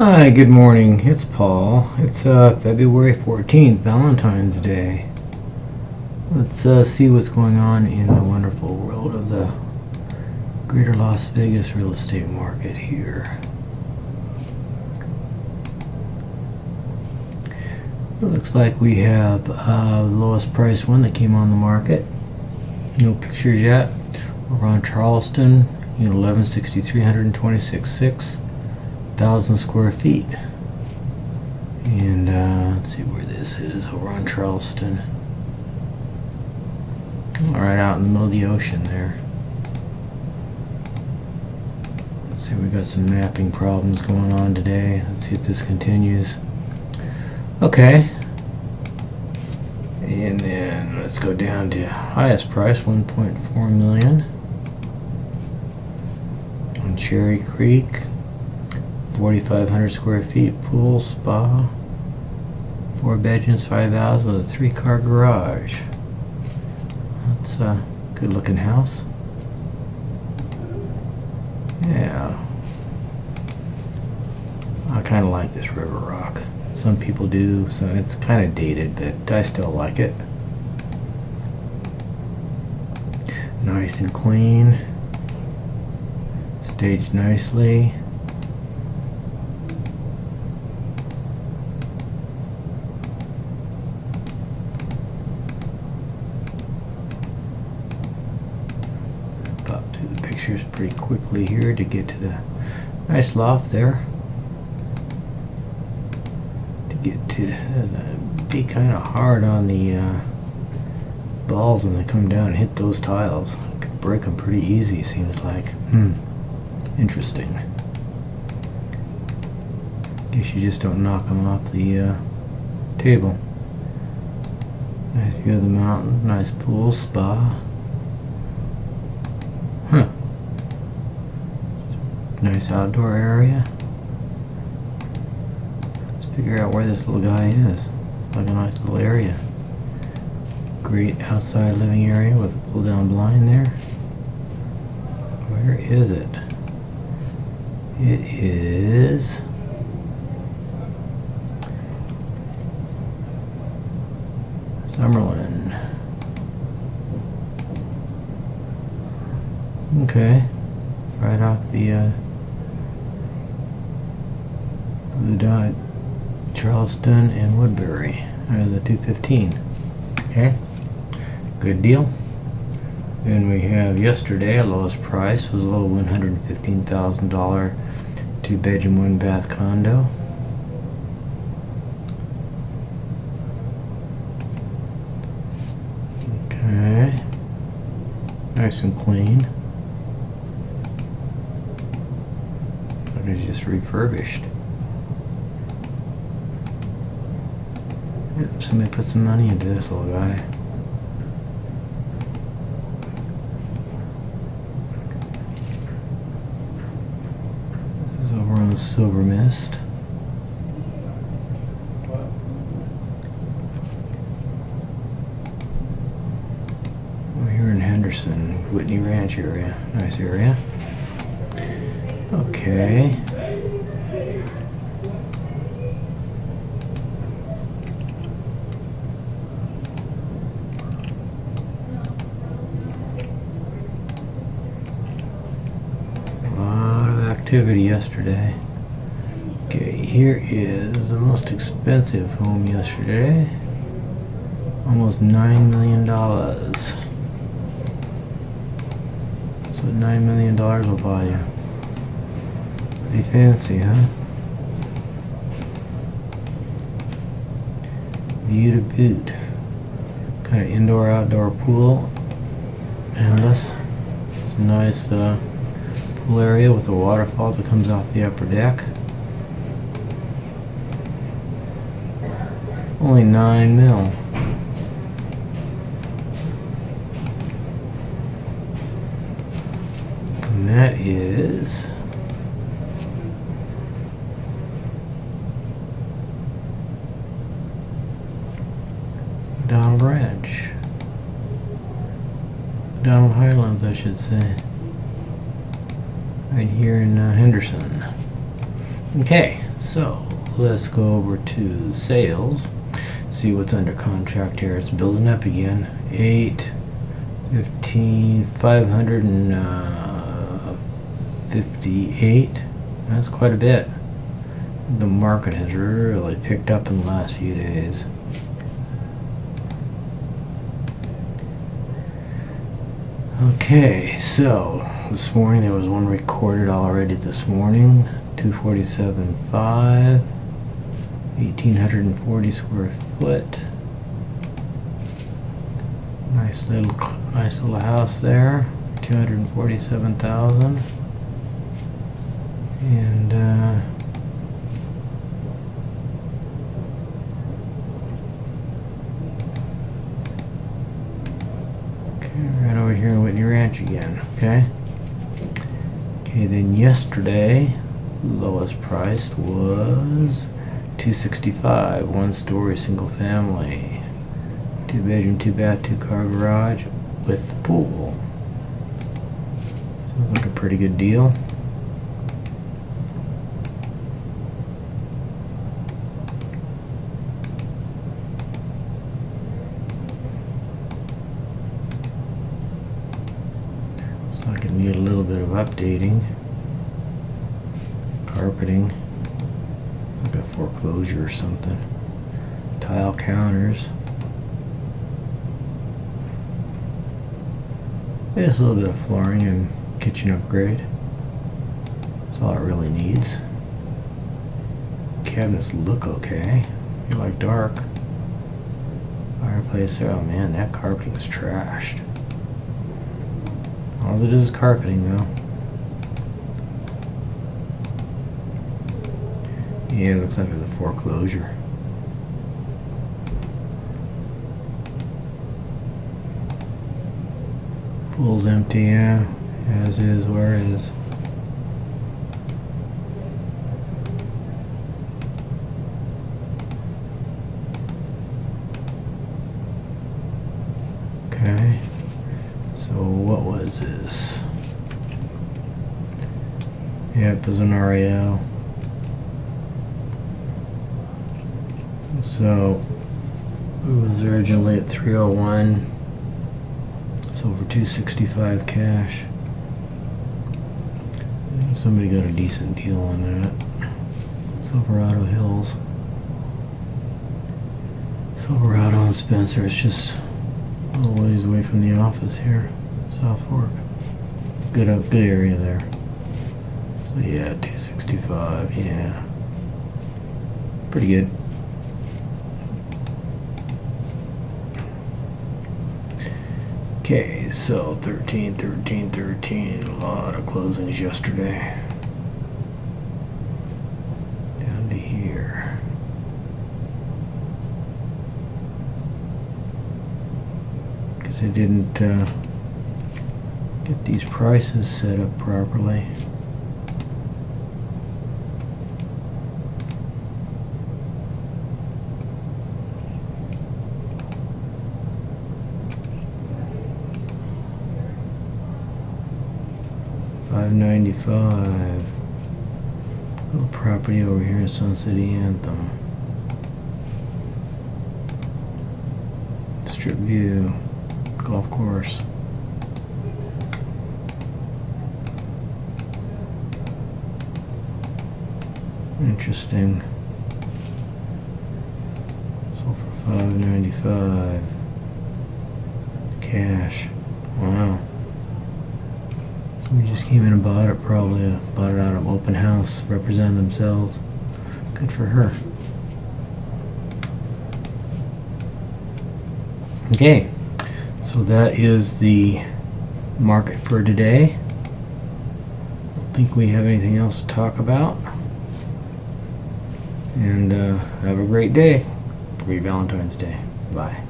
Hi, good morning. It's Paul. It's February 14th, Valentine's Day. Let's see what's going on in the wonderful world of the greater Las Vegas real estate market here. It looks like we have the lowest price one that came on the market. No pictures yet. We're on Charleston, unit 1163, 126.6. 1,000 square feet, and let's see where this is. Over on Charleston, right out in the middle of the ocean there. Let's see, we got some mapping problems going on today. Let's see if this continues. Okay, and then let's go down to highest price, 1.4 million on Cherry Creek. 4,500 square feet, pool, spa, 4 bedrooms, 5 baths with a 3-car garage. That's a good looking house. Yeah. I kind of like this river rock. Some people do, so it's kind of dated, but I still like it. Nice and clean. Staged nicely. Up to the pictures pretty quickly here to get to the nice loft there. To get to be kind of hard on the balls when they come down and hit those tiles. Could break them pretty easy, seems like. Interesting. Guess you just don't knock them off the table. Nice view of the mountains, nice pool, spa. Nice outdoor area. Let's figure out where this little guy is. Like a nice little area. Great outside living area with a pull down blind there. Where is it? It is Summerlin. Okay. Right off the Blue Dot, Charleston and Woodbury, the 215. Okay, good deal. And we have yesterday, our lowest price was a low $115,000 2-bedroom 1-bath condo. Okay, nice and clean. It's just refurbished. Yep, somebody put some money into this little guy. This is over on the Silver Mist. We're here in Henderson, Whitney Ranch area. Nice area. Okay. A lot of activity yesterday. Okay, here is the most expensive home yesterday. Almost $9 million. That's what $9 million will buy you. Pretty fancy, huh? View to boot. Kind of indoor-outdoor pool. Endless. It's a nice pool area with a waterfall that comes off the upper deck. Only $9 mil. And that is Donald Ranch. Donald Highlands, I should say. Right here in Henderson. Okay, So let's go over to sales, see what's under contract here. It's building up again. 8, 15, 558. That's quite a bit. The market has really picked up in the last few days. Okay, so this morning there was one recorded already this morning. 247.5, 1,840 square foot. Nice little house there. 247,000. And right over here in Whitney Ranch again. Okay, then yesterday lowest priced was $265, 1-story single family, 2-bedroom, 2-bath, 2-car garage with the pool. Sounds like a pretty good deal. So I could need a little bit of updating. Carpeting, like a foreclosure or something. Tile counters. Just a little bit of flooring and kitchen upgrade. That's all it really needs. Cabinets look okay. You like dark. Fireplace there. Oh man, that carpeting is trashed. All it is carpeting though. Yeah, it looks like it's a foreclosure. Pool's empty, yeah. As is, where is. Okay. So what was this? Yeah, it was an REO. So it was originally at 301. It's over 265 cash. Somebody got a decent deal on that. Silverado Hills. Silverado and Spencer. It's just a little ways away from the office here. South Fork. Good area there. So yeah, 265. Yeah. Pretty good. Okay, so 13, 13, 13, a lot of closings yesterday. Down to here. Because I didn't get these prices set up properly. $595. Little property over here in Sun City Anthem. Strip view. Golf course. Interesting. Sold for $595. Cash. Wow. We just came in and bought it, probably bought it out of open house, represented themselves. Good for her. Okay, so that is the market for today. I don't think we have anything else to talk about. And have a great day. Happy Valentine's Day. Bye.